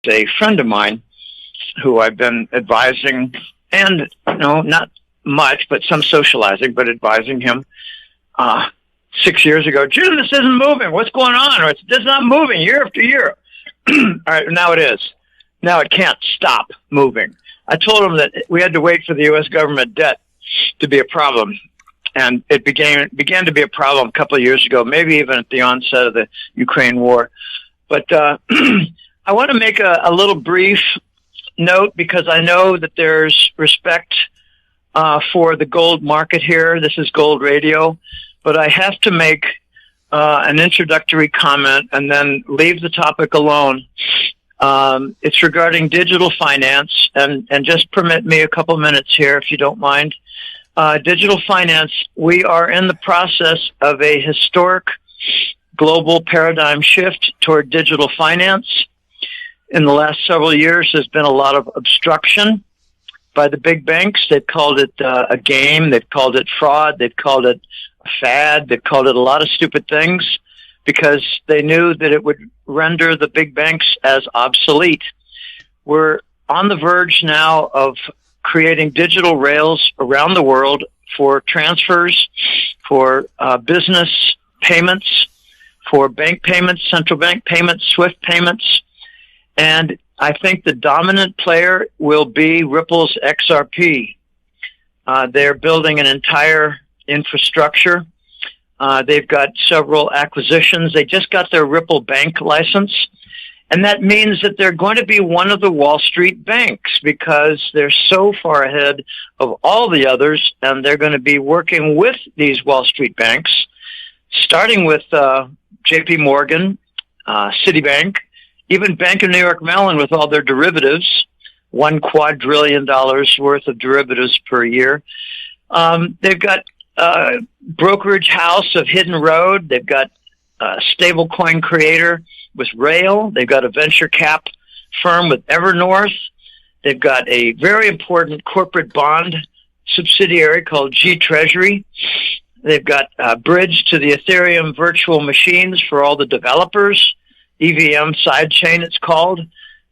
a friend of mine who I've been advising, and not much, but some socializing, but advising him 6 years ago. Jim, this isn't moving. What's going on? Or it's not moving year after year. All right, now it is. Now it can't stop moving. I told him that we had to wait for the U.S. government debt to be a problem. And it began to be a problem a couple of years ago, maybe even at the onset of the Ukraine war. But I want to make a little brief note, because I know that there's respect for the gold market here. This is Gold Radio. But I have to make an introductory comment and then leave the topic alone. It's regarding digital finance, and just permit me a couple minutes here, if you don't mind. Digital finance, we are in the process of a historic global paradigm shift toward digital finance. In the last several years, there's been a lot of obstruction by the big banks. They've called it a game. They've called it fraud. They've called it a fad. They've called it a lot of stupid things because they knew that it would render the big banks as obsolete. We're on the verge now of creating digital rails around the world for transfers, for business payments, for bank payments, central bank payments, SWIFT payments. And I think the dominant player will be Ripple's XRP. They're building an entire infrastructure. They've got several acquisitions. They just got their Ripple Bank license. And that means that they're going to be one of the Wall Street banks because they're so far ahead of all the others, and they're going to be working with these Wall Street banks, starting with J.P. Morgan, Citibank, even Bank of New York Mellon with all their derivatives, $1 quadrillion worth of derivatives per year. They've got brokerage house of Hidden Road. They've got stablecoin creator with Rail. They've got a venture cap firm with Evernorth. They've got a very important corporate bond subsidiary called G Treasury. They've got a bridge to the Ethereum virtual machines for all the developers, EVM sidechain it's called.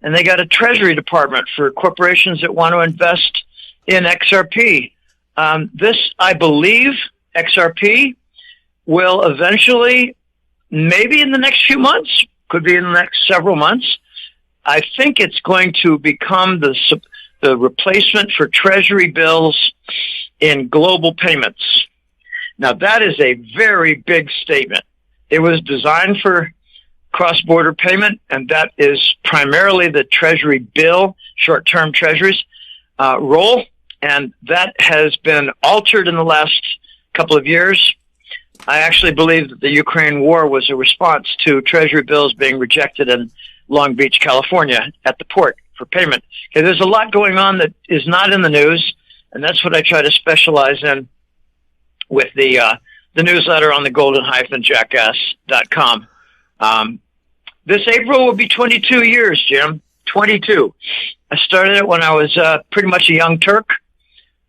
And they got a treasury department for corporations that want to invest in XRP. This, I believe, XRP will eventually, maybe in the next few months, could be in the next several months, I think it's going to become the replacement for treasury bills in global payments. Now, that is a very big statement. It was designed for cross-border payment, and that is primarily the treasury bill, short-term treasuries, role, and that has been altered in the last couple of years. I actually believe that the Ukraine war was a response to treasury bills being rejected in Long Beach, California at the port for payment. Okay, there's a lot going on that is not in the news, and that's what I try to specialize in with the newsletter on the golden-jackass.com. This April will be 22 years, Jim. 22. I started it when I was pretty much a young Turk,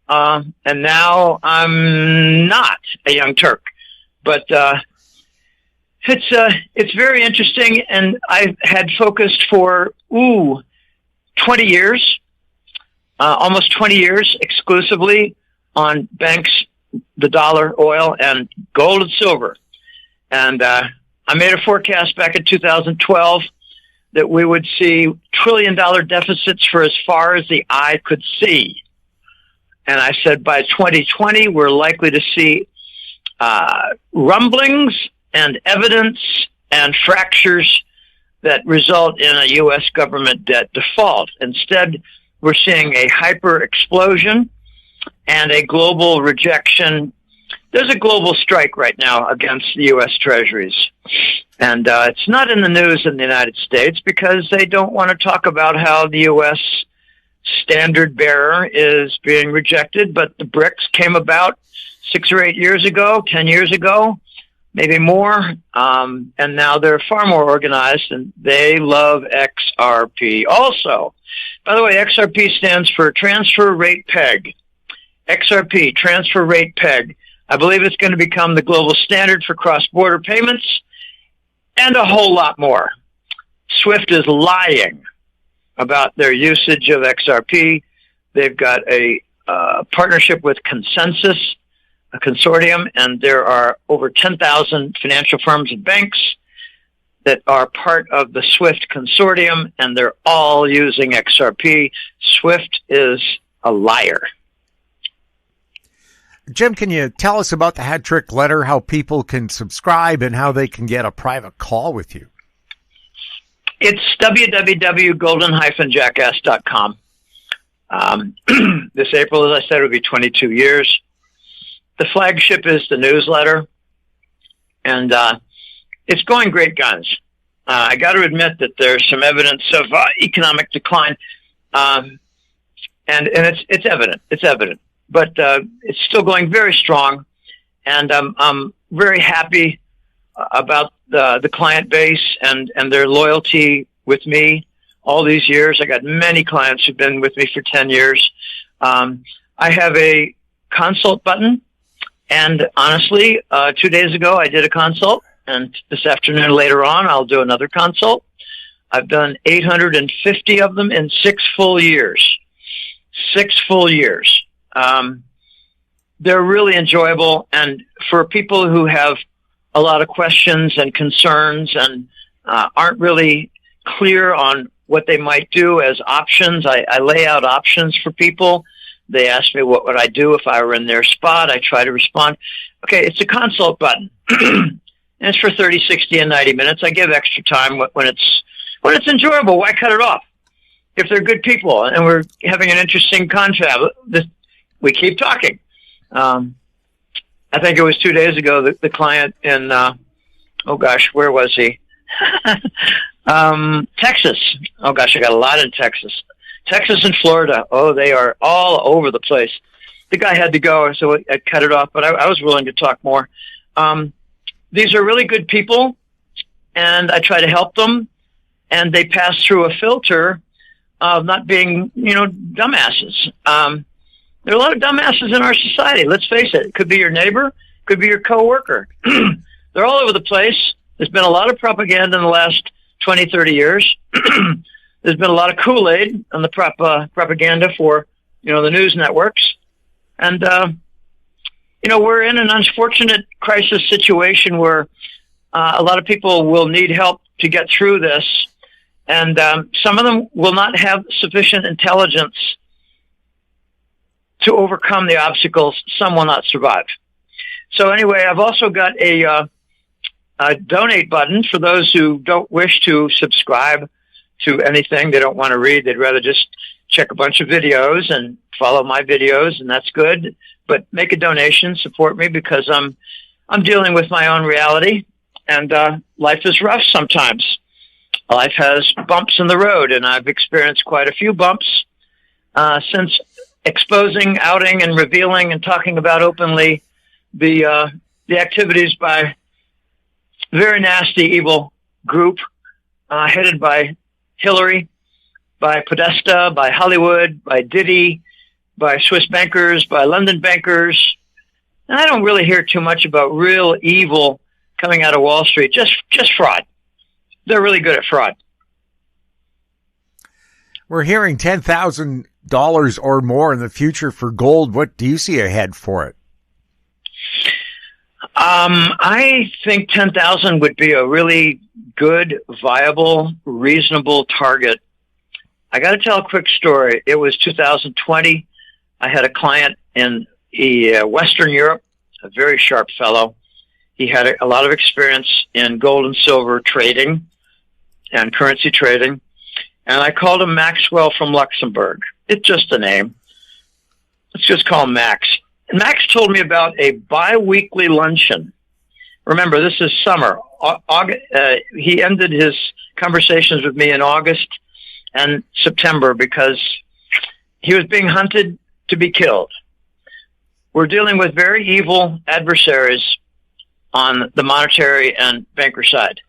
and now I'm not a young Turk. But it's very interesting, and I had focused for 20 years, almost 20 years exclusively on banks, the dollar, oil, and gold and silver. And I made a forecast back in 2012 that we would see trillion-dollar deficits for as far as the eye could see. And I said by 2020, we're likely to see rumblings and evidence and fractures that result in a U.S. government debt default. Instead, we're seeing a hyper explosion and a global rejection. There's a global strike right now against the U.S. Treasuries. And it's not in the news in the United States because they don't want to talk about how the U.S. standard bearer is being rejected. But the BRICS came about 6 or 8 years ago, 10 years ago, maybe more. And now they're far more organized, and they love XRP also. By the way, XRP stands for Transfer Rate Peg. XRP, Transfer Rate Peg. I believe it's going to become the global standard for cross-border payments and a whole lot more. SWIFT is lying. about their usage of XRP. They've got a partnership with Consensus, a consortium, and there are over 10,000 financial firms and banks that are part of the SWIFT consortium, and they're all using XRP. SWIFT is a liar. Jim, can you tell us about the Hat Trick Letter, how people can subscribe and how they can get a private call with you? It's www.golden-jackass.com. This April, as I said, will be 22 years. The flagship is the newsletter, and it's going great guns. I got to admit that there's some evidence of economic decline, and it's evident. It's evident, but it's still going very strong, and I'm very happy about the client base and their loyalty with me all these years. I got many clients who've been with me for 10 years. I have a consult button. And honestly, 2 days ago, I did a consult, and this afternoon later on, I'll do another consult. I've done 850 of them in 6 full years. 6 full years. They're really enjoyable, and for people who have a lot of questions and concerns and aren't really clear on what they might do as options, I lay out options for people. They ask me what would I do if I were in their spot. I try to respond. Okay, it's a consult button. And it's for 30, 60, and 90 minutes. I give extra time when it's enjoyable. Why cut it off? If they're good people and we're having an interesting confab, we keep talking. I think it was 2 days ago that the client in, where was he? Texas. Oh gosh, I got a lot in Texas. Texas and Florida, they are all over the place. The guy had to go, so I cut it off, but I was willing to talk more. These are really good people, and I try to help them, and they pass through a filter of not being, dumbasses. There are a lot of dumbasses in our society. Let's face it. It could be your neighbor, could be your coworker. They're all over the place. There's been a lot of propaganda in the last 20, 30 years. There's been a lot of Kool-Aid on the propaganda for, the news networks. And, we're in an unfortunate crisis situation where a lot of people will need help to get through this. And some of them will not have sufficient intelligence to overcome the obstacles. Some will not survive. So anyway, I've also got a donate button for those who don't wish to subscribe to anything they don't want to read. They'd rather just check a bunch of videos and follow my videos, and that's good. But make a donation, support me, because I'm dealing with my own reality, and life is rough sometimes. Life has bumps in the road, and I've experienced quite a few bumps since exposing, outing, and revealing and talking about openly the activities by a very nasty, evil group headed by Hillary, by Podesta, by Hollywood, by Diddy, by Swiss bankers, by London bankers. And I don't really hear too much about real evil coming out of Wall Street, just fraud. They're really good at fraud. We're hearing $10,000 or more in the future for gold. What do you see ahead for it? I think 10,000 would be a really good, viable, reasonable target. I got to tell a quick story. It was 2020. I had a client in Western Europe, a very sharp fellow. He had a lot of experience in gold and silver trading and currency trading. And I called him Maxwell from Luxembourg. It's just a name. Let's just call him Max. And Max told me about a bi-weekly luncheon. Remember, this is summer. He ended his conversations with me in August and September because he was being hunted to be killed. We're dealing with very evil adversaries on the monetary and banker side.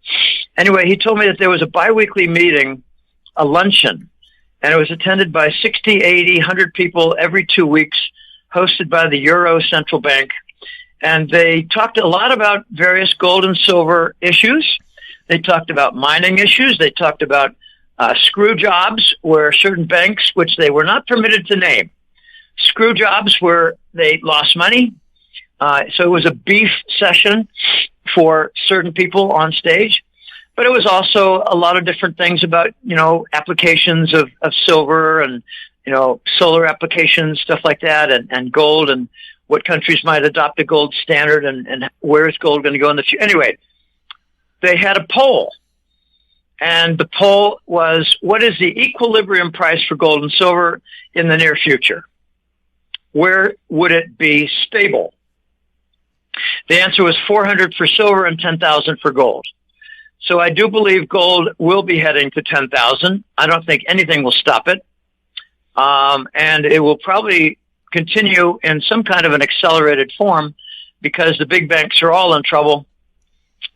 Anyway, he told me that there was a bi-weekly meeting, a luncheon, and it was attended by 60, 80, 100 people every 2 weeks, hosted by the Euro Central Bank. And they talked a lot about various gold and silver issues. They talked about mining issues. They talked about screw jobs where certain banks, which they were not permitted to name, screw jobs where they lost money. So it was a beef session for certain people on stage. But it was also a lot of different things about, applications of silver and, solar applications, stuff like that, and gold, and what countries might adopt a gold standard, and where is gold going to go in the future. Anyway, they had a poll. And the poll was, what is the equilibrium price for gold and silver in the near future? Where would it be stable? The answer was 400 for silver and 10,000 for gold. So I do believe gold will be heading to 10,000. I don't think anything will stop it. And it will probably continue in some kind of an accelerated form because the big banks are all in trouble.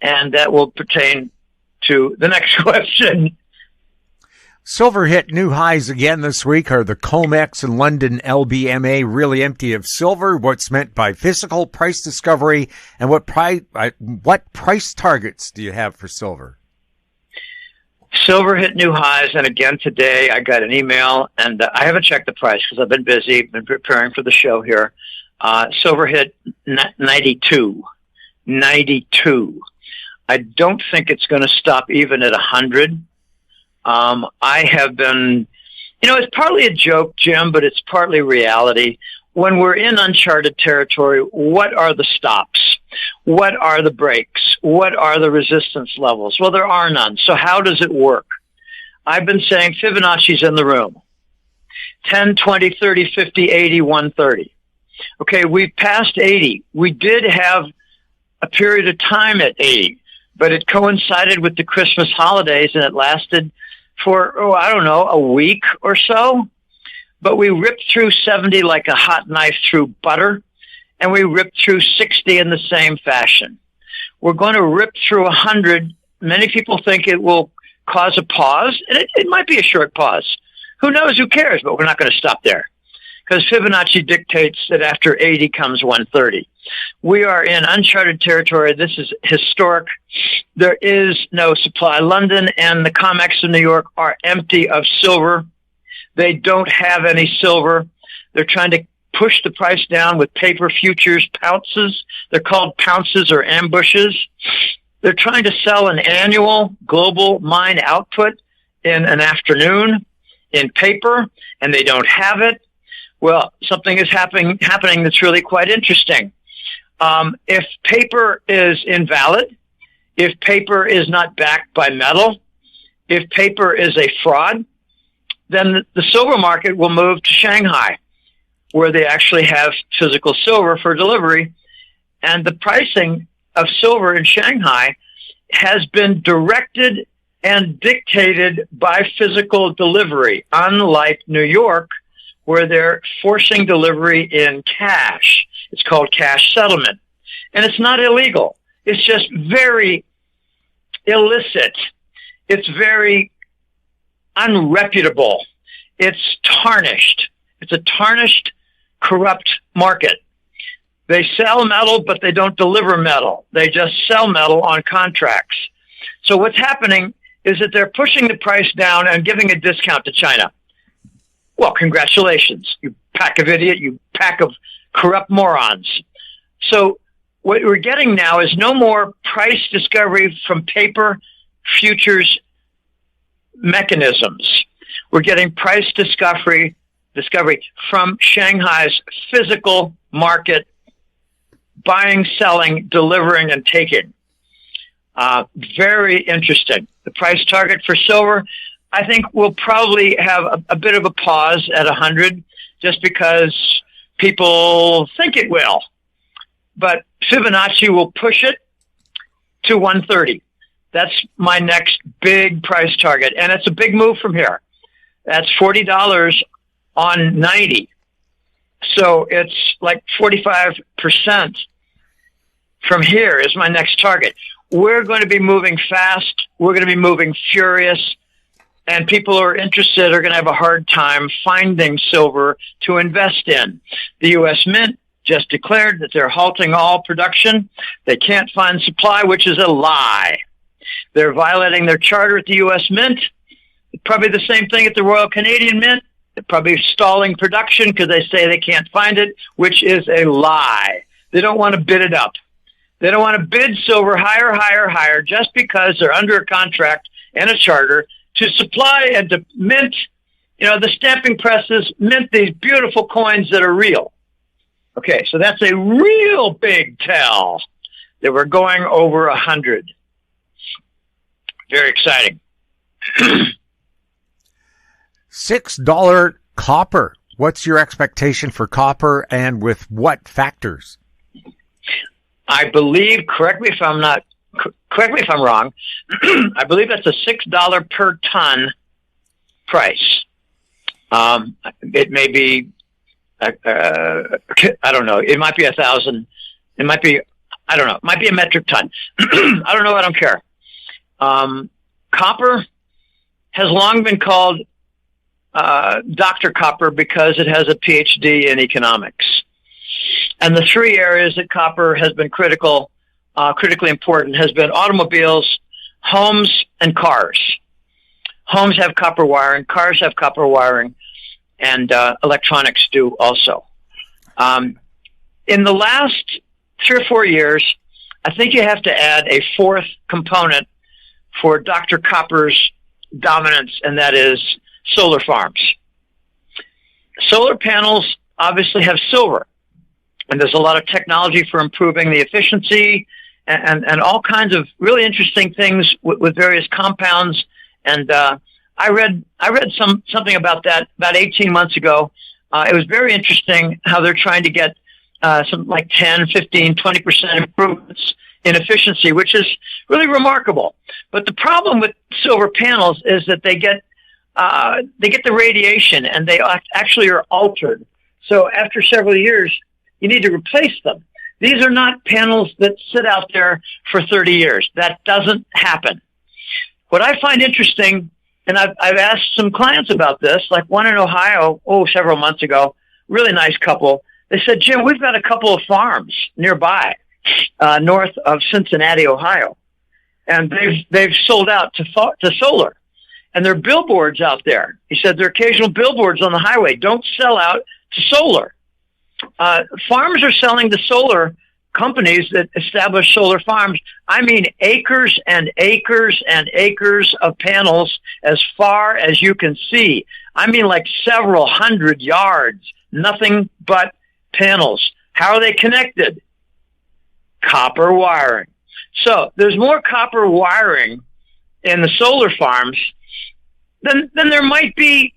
And that will pertain to the next question. Silver hit new highs again this week. Are the COMEX and London LBMA really empty of silver? What's meant by physical price discovery, and what price targets do you have for silver? Silver hit new highs, and again today I got an email, and I haven't checked the price because I've been busy, been preparing for the show here. Silver hit 92. 92. I don't think it's going to stop even at 100. I have been, it's partly a joke, Jim, but it's partly reality. When we're in uncharted territory, what are the stops? What are the breaks? What are the resistance levels? Well, there are none. So how does it work? I've been saying Fibonacci's in the room. 10, 20, 30, 50, 80, 130. Okay, we've passed 80. We did have a period of time at 80, but it coincided with the Christmas holidays, and it lasted for, a week or so. But we ripped through 70 like a hot knife through butter, and we ripped through 60 in the same fashion. We're going to rip through 100. Many people think it will cause a pause, and it might be a short pause. Who knows? Who cares? But we're not going to stop there, because Fibonacci dictates that after 80 comes 130. We are in uncharted territory. This is historic. There is no supply. London and the COMEX in New York are empty of silver. They don't have any silver. They're trying to push the price down with paper futures pounces. They're called pounces or ambushes. They're trying to sell an annual global mine output in an afternoon in paper, and they don't have it. Well, something is happening that's really quite interesting. If paper is invalid, if paper is not backed by metal, if paper is a fraud, then the silver market will move to Shanghai, where they actually have physical silver for delivery. And the pricing of silver in Shanghai has been directed and dictated by physical delivery, unlike New York, where they're forcing delivery in cash. It's called cash settlement. And it's not illegal. It's just very illicit. It's very unreputable. It's tarnished. It's a tarnished, corrupt market. They sell metal, but they don't deliver metal. They just sell metal on contracts. So what's happening is that they're pushing the price down and giving a discount to China. Well, congratulations, you pack of idiot, you pack of corrupt morons. So what we're getting now is no more price discovery from paper futures mechanisms. We're getting price discovery from Shanghai's physical market, buying, selling, delivering, and taking. Very interesting. The price target for silver, I think we'll probably have a bit of a pause at 100 just because people think it will. But Fibonacci will push it to 130. That's my next big price target. And it's a big move from here. That's $40 on 90. So it's like 45% from here is my next target. We're going to be moving fast. We're going to be moving furious. And people who are interested are going to have a hard time finding silver to invest in. The U.S. Mint just declared that they're halting all production. They can't find supply, which is a lie. They're violating their charter at the U.S. Mint. Probably the same thing at the Royal Canadian Mint. They're probably stalling production because they say they can't find it, which is a lie. They don't want to bid it up. They don't want to bid silver higher, higher, higher just because they're under a contract and a charter to supply and to mint, the stamping presses mint these beautiful coins that are real. Okay, so that's a real big tell that we're going over 100. Very exciting. $6 copper. What's your expectation for copper and with what factors? I believe, correct me if I'm wrong, I believe that's a $6 per ton price. It may be, I don't know. It might be 1,000. It might be, I don't know. It might be a metric ton. I don't know. I don't care. Copper has long been called Dr. Copper because it has a PhD in economics. And the three areas that copper has been critically important has been automobiles, homes, and cars. Homes have copper wiring, cars have copper wiring, and electronics do also. In the last 3 or 4 years, I think you have to add a fourth component for Dr. Copper's dominance, and that is solar farms. Solar panels obviously have silver, and there's a lot of technology for improving the efficiency and all kinds of really interesting things with various compounds. And I read something about that about 18 months ago. It was very interesting how they're trying to get some like 10, 15, 20% improvements in efficiency, which is really remarkable. But the problem with silver panels is that they get the radiation, and they actually are altered. So after several years, you need to replace them. These are not panels that sit out there for 30 years. That doesn't happen. What I find interesting, and I've asked some clients about this, like one in Ohio, several months ago, really nice couple. They said, Jim, we've got a couple of farms nearby, north of Cincinnati, Ohio, and they've sold out to solar. And there are billboards out there. He said there are occasional billboards on the highway. Don't sell out to solar. Farms are selling to solar companies that establish solar farms. I mean, acres and acres and acres of panels as far as you can see. I mean, like several hundred yards, nothing but panels. How are they connected? Copper wiring. So there's more copper wiring in the solar farms than there might be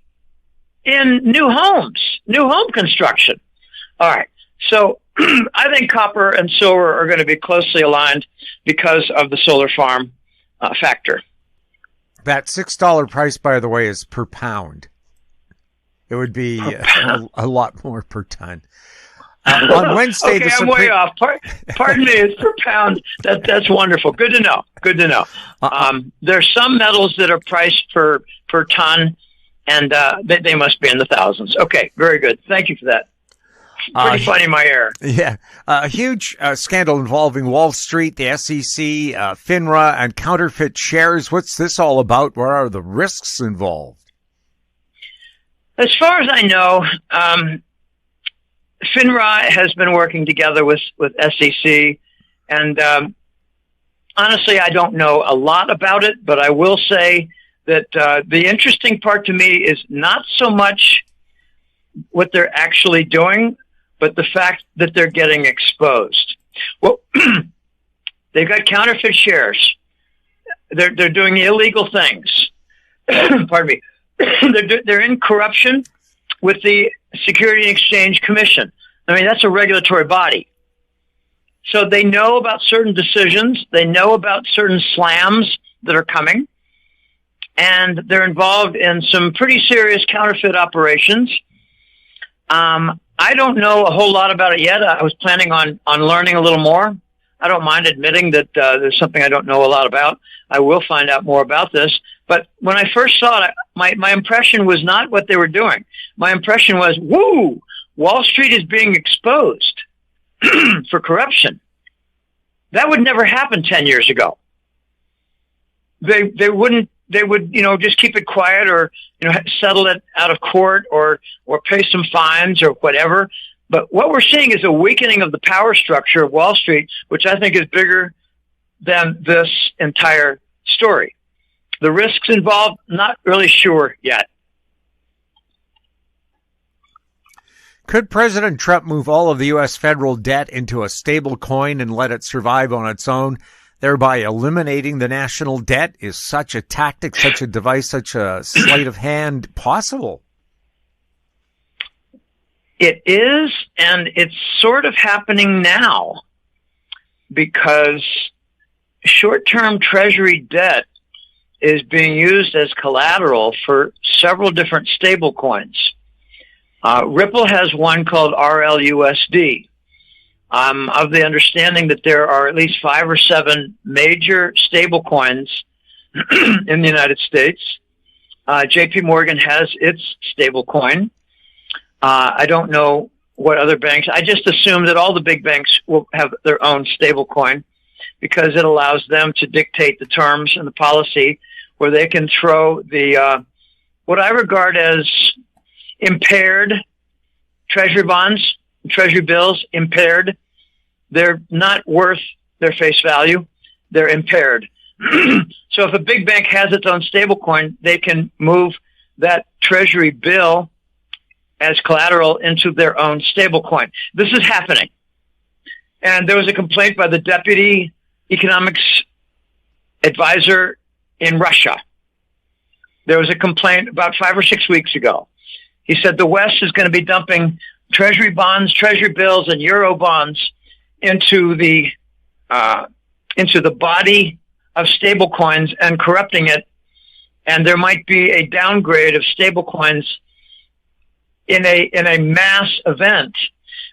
in new home construction. All right. So I think copper and silver are going to be closely aligned because of the solar farm factor. That $6 price, by the way, is per pound. It would be a lot more per ton. On Wednesday, okay, I'm way off. Pardon me, it's per pound. That's wonderful. Good to know. Good to know. There's some metals that are priced per ton, and they must be in the thousands. Okay, very good. Thank you for that. Pretty funny, my error. Yeah. A huge scandal involving Wall Street, the SEC, FINRA, and counterfeit shares. What's this all about? What are the risks involved? As far as I know, FINRA has been working together with SEC, and honestly, I don't know a lot about it, but I will say that the interesting part to me is not so much what they're actually doing, but the fact that they're getting exposed. Well, they've got counterfeit shares. They're doing illegal things. Pardon me. They're in corruption with the Security and Exchange Commission. I mean, that's a regulatory body. So they know about certain decisions. They know about certain slams that are coming. And they're involved in some pretty serious counterfeit operations. I don't know a whole lot about it yet. I was planning on learning a little more. I don't mind admitting that there's something I don't know a lot about. I will find out more about this. But when I first saw it, my impression was not what they were doing. My impression was, woo, Wall Street is being exposed for corruption. That would never happen 10 years ago. They wouldn't they would, just keep it quiet or, settle it out of court or pay some fines or whatever. But what we're seeing is a weakening of the power structure of Wall Street, which I think is bigger than this entire story. The risks involved, not really sure yet. Could President Trump move all of the U.S. federal debt into a stable coin and let it survive on its own, thereby eliminating the national debt? Is such a tactic, such a device, such a sleight of hand possible? It is, and it's sort of happening now because short-term Treasury debt is being used as collateral for several different stable coins. Ripple has one called RLUSD. I'm of the understanding that there are at least 5 or 7 major stable coins in the United States. JP Morgan has its stable coin. I don't know what other banks. I just assume that all the big banks will have their own stable coin because it allows them to dictate the terms and the policy where they can throw the what I regard as impaired treasury bonds, treasury bills, impaired. They're not worth their face value. They're impaired. So if a big bank has its own stable coin, they can move that treasury bill as collateral into their own stable coin. This is happening. And there was a complaint by the deputy economics advisor in Russia. There was a complaint about 5 or 6 weeks ago. He said the West is going to be dumping treasury bonds, treasury bills, and euro bonds into the body of stable coins and corrupting it. And there might be a downgrade of stable coins in a mass event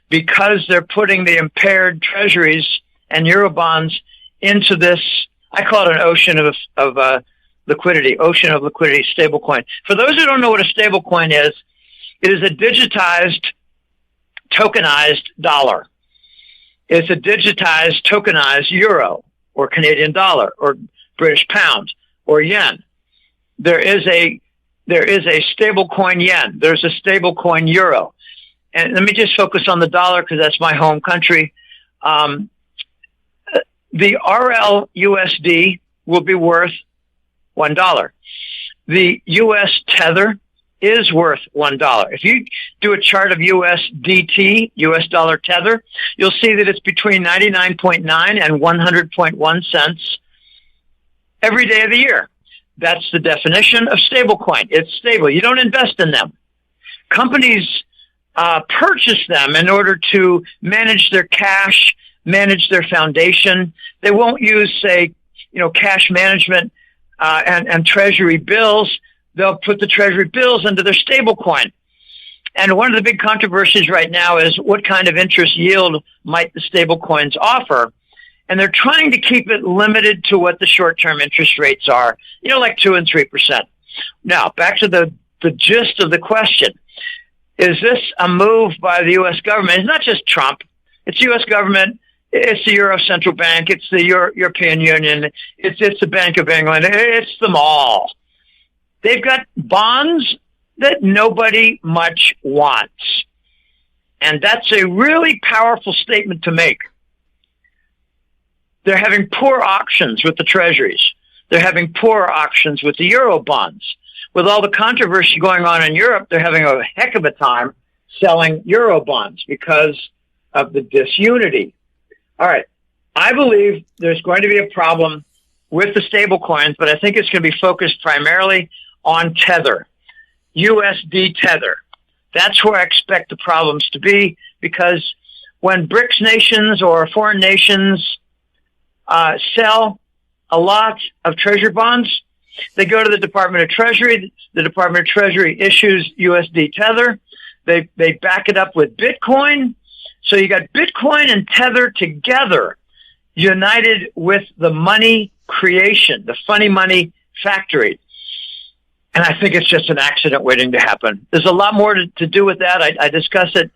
because they're putting the impaired treasuries and euro bonds into this, I call it an ocean of liquidity stablecoin. For those who don't know what a stablecoin is, it is a digitized, tokenized dollar. It's a digitized, tokenized euro or Canadian dollar or British pound or yen. There is a stablecoin yen. There's a stablecoin euro. And let me just focus on the dollar because that's my home country. The RLUSD will be worth $1. The U.S. tether is worth $1. If you do a chart of USDT, U.S. dollar tether, you'll see that it's between 99.9 and 100.1 cents every day of the year. That's the definition of stablecoin. It's stable. You don't invest in them. Companies purchase them in order to manage their cash, manage their foundation. They won't use, say, cash management and treasury bills. They'll put the treasury bills into their stablecoin. And one of the big controversies right now is what kind of interest yield might the stablecoins offer? And they're trying to keep it limited to what the short-term interest rates are, like 2 and 3%. Now, back to the gist of the question. Is this a move by the U.S. government? It's not just Trump. It's the U.S. government. It's the Euro Central Bank. It's the European Union. It's the Bank of England. It's them all. They've got bonds that nobody much wants. And that's a really powerful statement to make. They're having poor auctions with the treasuries. They're having poor auctions with the euro bonds. With all the controversy going on in Europe, they're having a heck of a time selling euro bonds because of the disunity. All right. I believe there's going to be a problem with the stable coins, but I think it's going to be focused primarily on tether, USD tether. That's where I expect the problems to be because when BRICS nations or foreign nations sell a lot of treasury bonds, they go to the Department of Treasury. The Department of Treasury issues USD tether. They back it up with Bitcoin. So you got Bitcoin and tether together, united with the money creation, the funny money factory. And I think it's just an accident waiting to happen. There's a lot more to do with that. I discuss it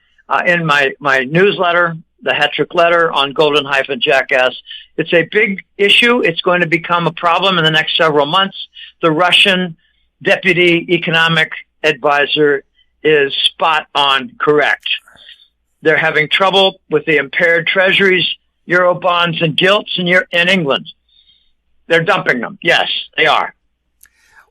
in my newsletter, the Hat-Trick Letter on Golden-Jackass. It's a big issue. It's going to become a problem in the next several months. the Russian deputy economic advisor is spot on correct. They're having trouble with the impaired treasuries, euro bonds, and gilts in England. They're dumping them. Yes, they are.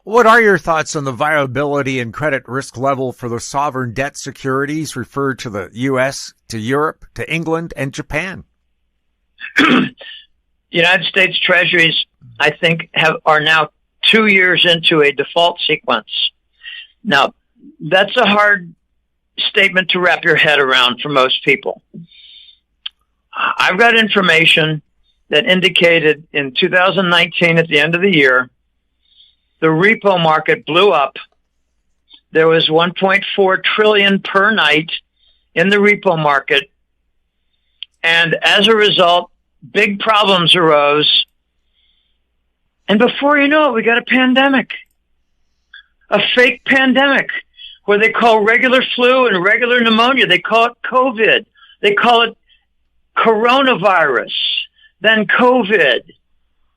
What are your thoughts on the viability and credit risk level for the sovereign debt securities referred to the U.S., to Europe, to England, and Japan? United States treasuries, I think, are now 2 years into a default sequence. Now, that's a hard statement to wrap your head around for most people. I've got information that indicated in 2019, at the end of the year, the repo market blew up. There was 1.4 trillion per night in the repo market. And as a result, big problems arose. And before you know it, we got a pandemic, a fake pandemic where they call regular flu and regular pneumonia. They call it COVID. They call it coronavirus, then COVID,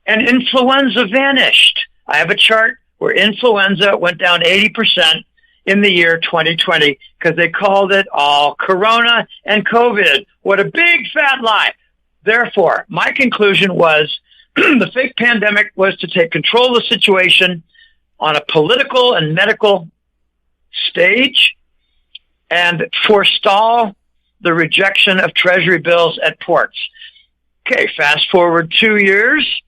and influenza vanished. I have a chart where influenza went down 80% in the year 2020 because they called it all corona and COVID. What a big fat lie. Therefore, my conclusion was the fake pandemic was to take control of the situation on a political and medical stage and forestall the rejection of treasury bills at ports. Okay, fast forward 2 years,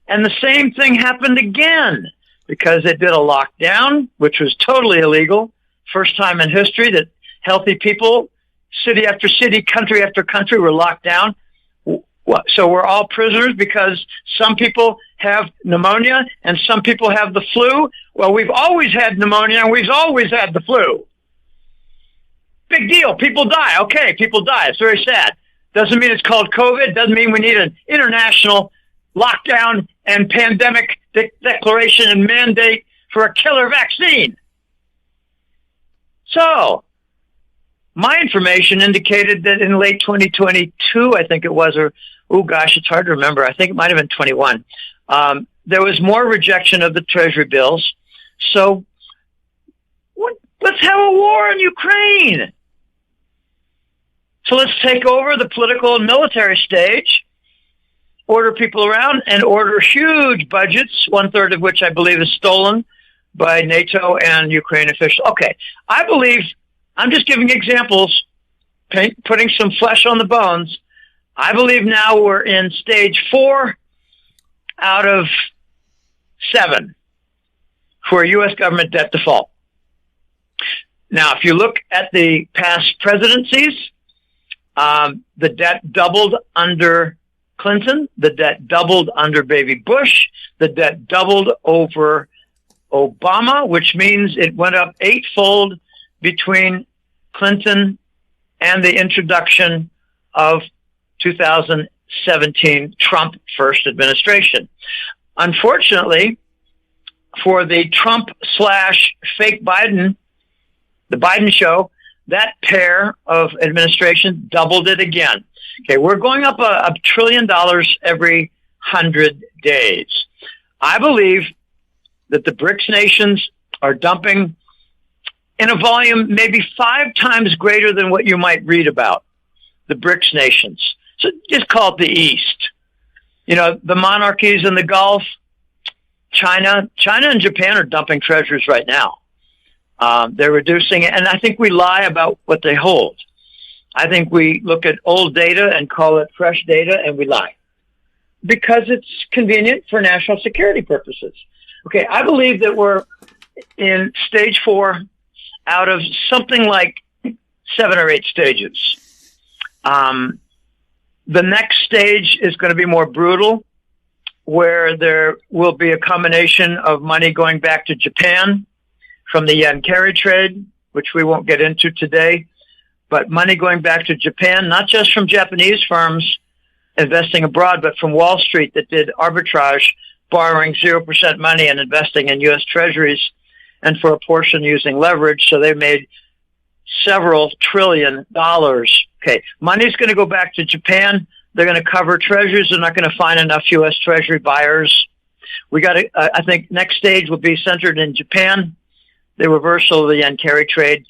and the same thing happened again because they did a lockdown, which was totally illegal. First time in history that healthy people, city after city, country after country, were locked down. So we're all prisoners because some people have pneumonia and some people have the flu. Well, we've always had pneumonia and we've always had the flu. Big deal. People die. Okay, people die. It's very sad. Doesn't mean it's called COVID. Doesn't mean we need an international lockdown and pandemic declaration and mandate for a killer vaccine. So, my information indicated that in late 2022, I think it was, or, oh gosh, it's hard to remember. I think it might have been 21. There was more rejection of the treasury bills. So, let's have a war in Ukraine. So let's take over the political and military stage, order people around, and order huge budgets, 1/3 of which I believe is stolen by NATO and Ukraine officials. Okay, I believe, I'm just giving examples, putting some flesh on the bones. I believe now we're in stage 4 out of 7 for U.S. government debt default. Now, if you look at the past presidencies, the debt doubled under Clinton, the debt doubled under baby Bush, the debt doubled over Obama, which means it went up 8-fold between Clinton and the introduction of 2017 Trump first administration. Unfortunately, for the Trump/fake Biden, the Biden show, that pair of administration doubled it again. Okay, we're going up $1 trillion every 100 days. I believe that the BRICS nations are dumping in a volume maybe 5 times greater than what you might read about, the BRICS nations. So just call it the East. You know, the monarchies in the Gulf, China and Japan are dumping treasuries right now. They're reducing it, and I think we lie about what they hold. I think we look at old data and call it fresh data, and we lie because it's convenient for national security purposes. Okay, I believe that we're in stage 4 out of something like 7 or 8 stages. The next stage is going to be more brutal, where there will be a combination of money going back to Japan from the yen carry trade, which we won't get into today, but money going back to Japan, not just from Japanese firms investing abroad, but from Wall Street that did arbitrage, borrowing 0% money and investing in U.S. treasuries, and for a portion using leverage. So they made several $1 trillion. Okay, money's going to go back to Japan. They're going to cover treasuries. They're not going to find enough U.S. Treasury buyers. We got to, I think next stage will be centered in Japan, the reversal of the yen carry trade.